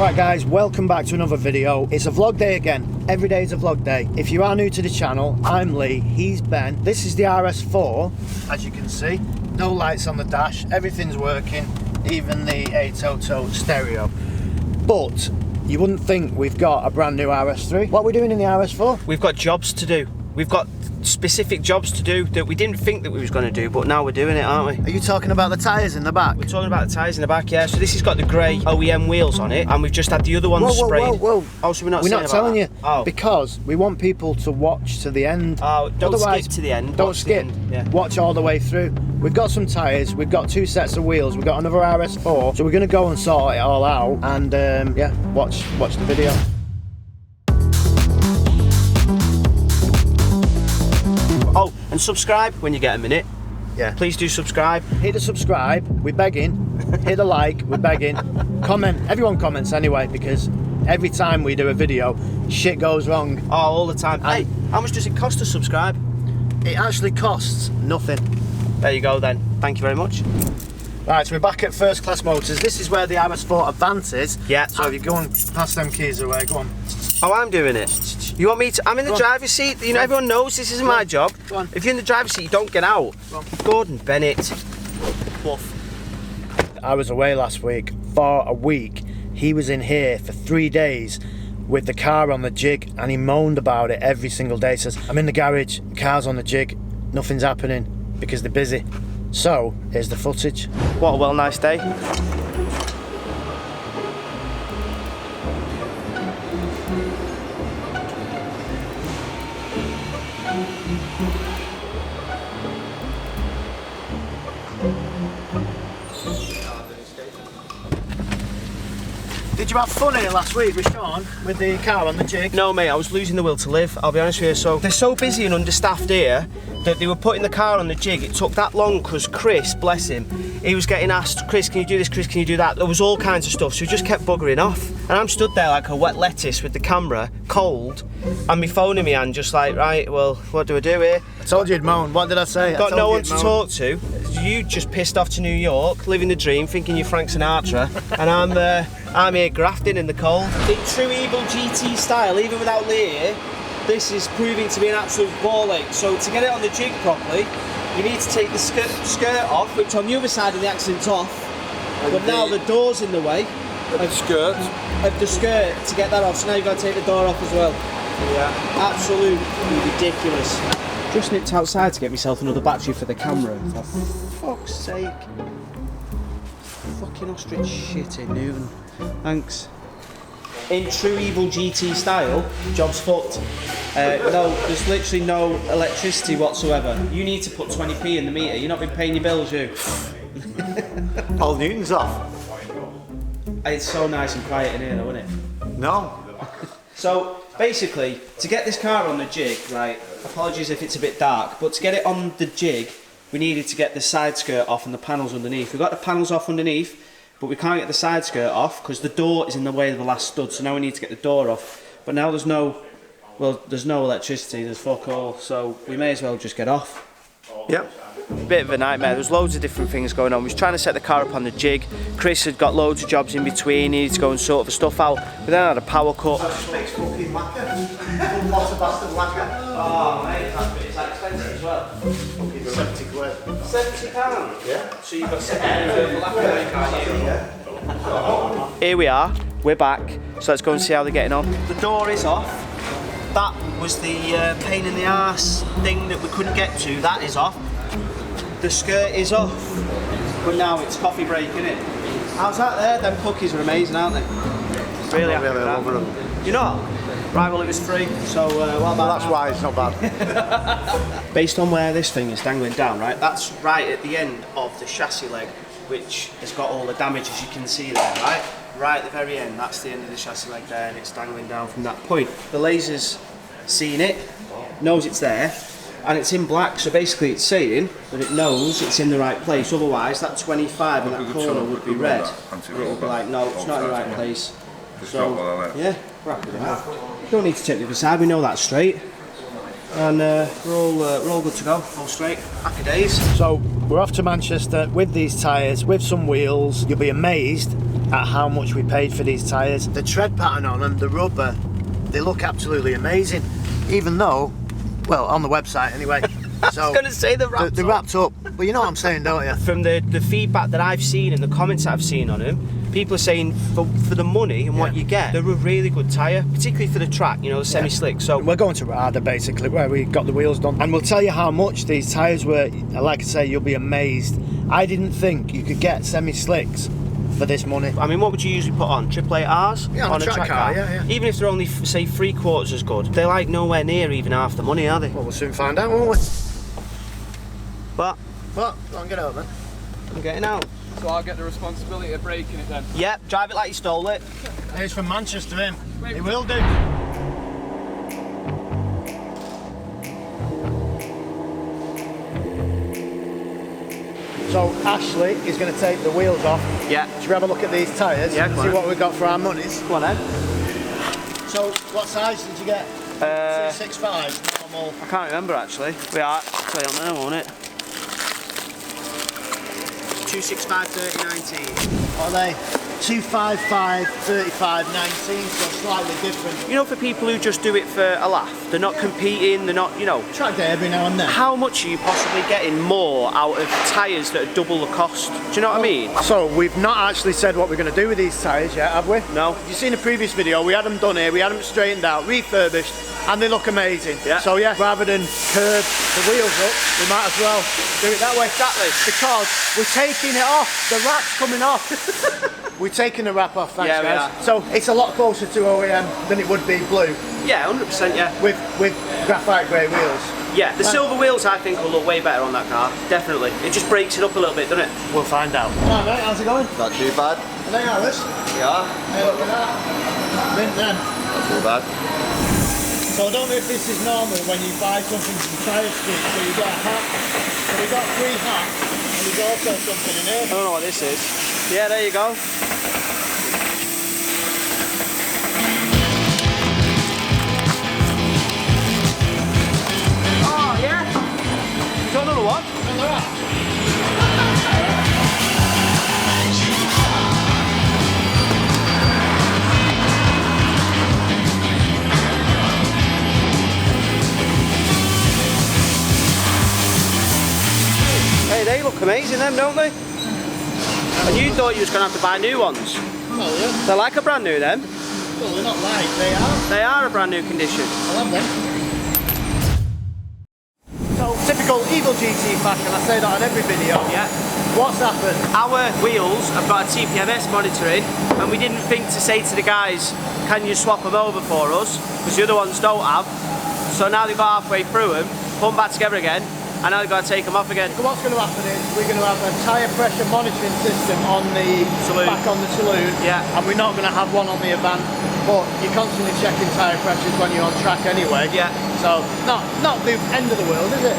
Right guys, welcome back to another video. It's a vlog day again. Every day is a vlog day. If you are new to the channel, I'm Lee, he's Ben. This is the RS4, as you can see. No lights on the dash, everything's working, even the 8 stereo. But you wouldn't think we've got a brand new RS3. What are we doing in the RS4? We've got jobs to do. We've got specific jobs to do that we didn't think that we was going to do, but now we're doing it, aren't we? Are you talking about the tyres in the back? We're talking about the tyres in the back, yeah. So this has got the grey OEM wheels on it, and we've just had the other ones sprayed. Whoa. Oh, so we're not telling you. Oh. Because we want people to watch to the end. Oh, don't skip to the end. Don't skip. Yeah. Watch all the way through. We've got some tyres, we've got 2 sets of wheels, we've got another RS4, so we're going to go and sort it all out, and yeah, watch the video. Oh, and subscribe when you get a minute. Yeah. Please do subscribe. Hit the subscribe, we're begging. Hit a like, we're begging. Comment, everyone comments anyway, because every time we do a video, shit goes wrong. Oh, all the time. Hey, how much does it cost to subscribe? It actually costs nothing. There you go then. Thank you very much. Right, so we're back at First Class Motors. This is where the RS4 Advance is. Yeah. So if you go and pass them keys away, go on. Oh, I'm doing it. You want me to? I'm in the driver's seat. You know, everyone knows this isn't my job. Go on. If you're in the driver's seat, you don't get out. Gordon Bennett. Woof. I was away last week for a week. He was in here for 3 days with the car on the jig, and he moaned about it every single day. He says, I'm in the garage, car's on the jig, nothing's happening because they're busy. So, here's the footage. What a well nice day. Did you have fun here last week with Sean, with the car on the jig? No mate, I was losing the will to live, I'll be honest with you. So they're so busy and understaffed here that they were putting the car on the jig. It took that long because Chris, bless him, he was getting asked, Chris, can you do this, Chris, can you do that? There was all kinds of stuff, so he just kept buggering off. And I'm stood there like a wet lettuce with the camera, cold, and my phone in my hand, just like, right, well, what do I do here? I told you you'd moan. What did I say? Got no one to talk to. You just pissed off to New York, living the dream, thinking you're Frank Sinatra, and I'm here grafting in the cold. In true evil GT style, even without Lee here, this is proving to be an absolute ball ache. So to get it on the jig properly, you need to take the skirt off, which on the other side of the accident's off, but now the door's in the way. Of the skirt? Of the skirt, to get that off, so now you've got to take the door off as well. Yeah. Absolutely ridiculous. Just nipped outside to get myself another battery for the camera. For fuck's sake. Fucking ostrich shit in noon. Thanks. In true evil GT style, job's fucked. No, there's literally no electricity whatsoever. You need to put 20p in the meter. You've not been paying your bills, you. All Newton's off. It's so nice and quiet in here though, isn't it? No. So basically, to get this car on the jig, right, apologies if it's a bit dark, but to get it on the jig, we needed to get the side skirt off and the panels underneath. We got the panels off underneath, but we can't get the side skirt off because the door is in the way of the last stud, so now we need to get the door off. But now there's no electricity, there's fuck all, so we may as well just get off. Yep. Bit of a nightmare. There's loads of different things going on. We was trying to set the car up on the jig. Chris had got loads of jobs in between. He needed to go and sort the stuff out. But then I had a power cut. Makes fucking lacquer. Lots of bastard lacquer. Oh mate, it's expensive as well. Fucking 70 quid. £70? Yeah. So you've got £70 for lacquer, can't you? Here we are. We're back. So let's go and see how they're getting on. The door is off. That was the pain in the arse thing that we couldn't get to. That is off. The skirt is off, but now it's coffee break, innit? How's that there? Them cookies are amazing, aren't they? Really happy with that. Over them. You're not? Right, well it was free, so what about That's why it's not bad. Based on where this thing is dangling down, right, that's right at the end of the chassis leg, which has got all the damage, as you can see there, right? Right at the very end, that's the end of the chassis leg there, and it's dangling down from that point. The laser's seen it, knows it's there, and it's in black, so basically it's saying that it knows it's in the right place. Otherwise that 25 in that corner would be red. It would be like, no, it's not in the right place. So yeah, we're happy with that. Don't need to check the other side, we know that's straight. And we're all good to go, all straight, happy days. So we're off to Manchester with these tyres, with some wheels. You'll be amazed at how much we paid for these tyres. The tread pattern on them, the rubber, they look absolutely amazing. Even though, well, on the website anyway. So I was going to say they're wrapped up. But you know what I'm saying, don't you? From the feedback that I've seen and the comments that I've seen on them, people are saying for the money and what you get, they're a really good tyre, particularly for the track, you know, the semi-slick. So we're going to Rada basically, where we got the wheels done, and we'll tell you how much these tyres were. Like I say, you'll be amazed. I didn't think you could get semi-slicks for this money. I mean, what would you usually put on? AAA-Rs? Yeah, on a track car, yeah. Even if they're only, say, 3/4 as good, they're like nowhere near even half the money, are they? Well, we'll soon find out, won't we? But go on, get over. I'm getting out. So I'll get the responsibility of breaking it then? Yep, drive it like you stole it. He's from Manchester, him. He will do. So Ashley is going to take the wheels off. Yeah. Should we have a look at these tyres? Yeah, See what we've got for our monies. Go on then. So what size did you get? 265 normal. I can't remember actually. We are actually on there, won't it? 265 30 19. What are they? 255 35 19, so slightly different. You know, for people who just do it for a laugh, they're not competing, they're not, you know. Track day every now and then. How much are you possibly getting more out of tyres that are double the cost? Do you know what I mean? So we've not actually said what we're going to do with these tyres yet, have we? No. You've seen the previous video, we had them done here, we had them straightened out, refurbished, and they look amazing. Yeah. So yeah, rather than curve the wheels up, we might as well do it that way. Exactly. Because we're taking it off, the wrap's coming off. We're taking the wrap off, thanks Yeah, we guys. are. So it's a lot closer to OEM than it would be blue, Yeah, 100%, yeah. with graphite grey wheels. Yeah, the silver wheels I think will look way better on that car, definitely. It just breaks it up a little bit, doesn't it? We'll find out. Alright mate, how's it going? Not too bad. Are they ours? Yeah, Hey, look at that. Mint them. not too bad. So I don't know if this is normal when you buy something from Tyre Street, so you get a hat. So we got 3 hats, and there's also something in here. I don't know what this is. Yeah, there you go. Oh, yeah. You got another one? Another hat. Hey, they look amazing them, don't they? And you thought you was going to have to buy new ones. Oh yeah. They're like a brand new then. Well, they're not like, they are. They are a brand new condition. I love them. So, typical Evil GT fashion, I say that on every video. Yeah. What's happened? Our wheels have got a TPMS monitoring, and we didn't think to say to the guys, can you swap them over for us? Because the other ones don't have. So now they've got halfway through them, put them back together again, and now they've got to take them off again. So what's going to happen is we're going to have a tyre pressure monitoring system on the Saloon. back on the saloon, Yeah. and we're not going to have one on the Avant, but you're constantly checking tyre pressures when you're on track anyway. Yeah. So not the end of the world, is it?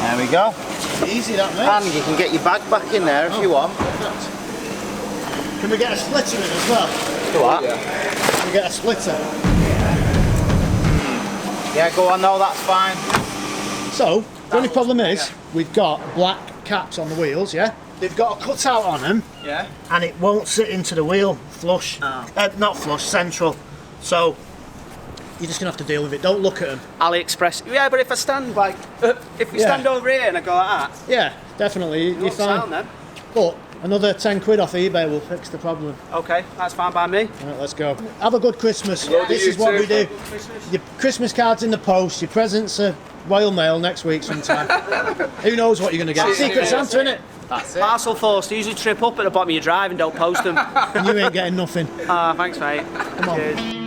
There we go. Easy that, mate. And you can get your bag back in there if you want. Can we get a splitter in as well? Do what? Can we get a splitter? Yeah, go on, no, that's fine. So, the only problem is, we've got black caps on the wheels, yeah? They've got a cutout on them, Yeah. and it won't sit into the wheel flush. Oh. Not flush, central. So, you're just going to have to deal with it. Don't look at them. AliExpress. Yeah, but if I stand like, if we Yeah. stand over here and I go like that, Yeah, definitely, you you're won't sound fine. then. But Another 10 quid off eBay will fix the problem. Okay, that's fine by me. Right, let's go. Have a good Christmas. Yeah, This you is what too. we do. Your Christmas cards in the post, your presents are Royal Mail next week sometime. Who knows what you're going to get? Secret Santa, innit? That's it. Parcel force, they usually trip up at the bottom of your drive and don't post them. And you ain't getting nothing. Ah, thanks mate. Come on. Cheers.